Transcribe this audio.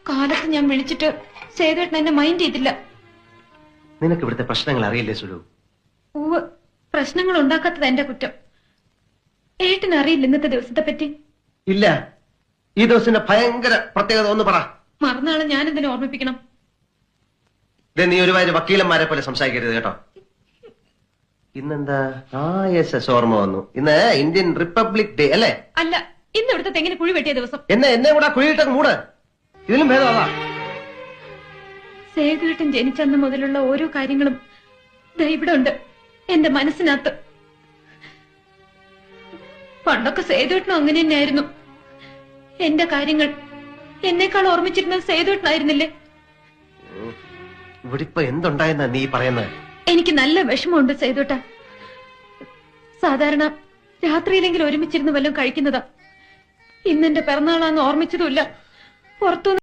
കാലത്ത് ഞാൻ വിളിച്ചിട്ട് സേതുവേട്ടൻ എന്നെ മൈൻഡ് ചെയ്തില്ല. നിനക്ക് ഇവിടുത്തെ പ്രശ്നങ്ങൾ അറിയില്ലേ സുലു? പ്രശ്നങ്ങൾ ഉണ്ടാക്കാത്തത് എന്റെ കുറ്റം. ഏട്ടന് അറിയില്ല ഇന്നത്തെ ദിവസത്തെ പറ്റി? ഇല്ല. ഈ ദിവസത്തിന്റെ ഭയങ്കര പ്രത്യേകത ഒന്ന് പറ. മറന്നാളെ ഞാൻ എന്തിനെ ഓർമ്മിപ്പിക്കണം? നീ ഒരുപാട് വക്കീലന്മാരെ പോലെ സംസാരിക്കരുത് കേട്ടോ. ഇന്നെന്താ ഓർമ്മ വന്നു. ഇന്ന് ഇന്ത്യൻ റിപ്പബ്ലിക് ഡേ അല്ലേ? അല്ല, ഇന്ന് ഇവിടുത്തെ തെങ്ങിന് കുഴി വെട്ടിയ ദിവസം. എന്നെ കൂടെ കുഴിയിട്ടൊക്കെ മൂട്. ഇതിലും ഭേദം അതാ. സേതുവേട്ടൻ ജനിച്ചന്ന് മുതലുള്ള ഓരോ കാര്യങ്ങളും ഇവിടെ ഉണ്ട് എന്റെ മനസ്സിനകത്ത്. പണ്ടൊക്കെ സേതുവേട്ടനും അങ്ങനെ തന്നെയായിരുന്നു. എന്റെ കാര്യങ്ങൾ എന്നെക്കാൾ ഓർമ്മിച്ചിരുന്നത് സേതുവേട്ടനായിരുന്നില്ലേ? ഇവിടെ ഇപ്പൊ എന്തുണ്ടായെന്നാ നീ പറയുന്നത്? എനിക്ക് നല്ല വിഷമമുണ്ട് സേതുവേട്ട. സാധാരണ രാത്രിയിലെങ്കിലും ഒരുമിച്ചിരുന്ന് വല്ലതും കഴിക്കുന്നതാ. ഇന്നെന്റെ പിറന്നാളാന്ന് ഓർമ്മിച്ചതുമില്ല. പുറത്തു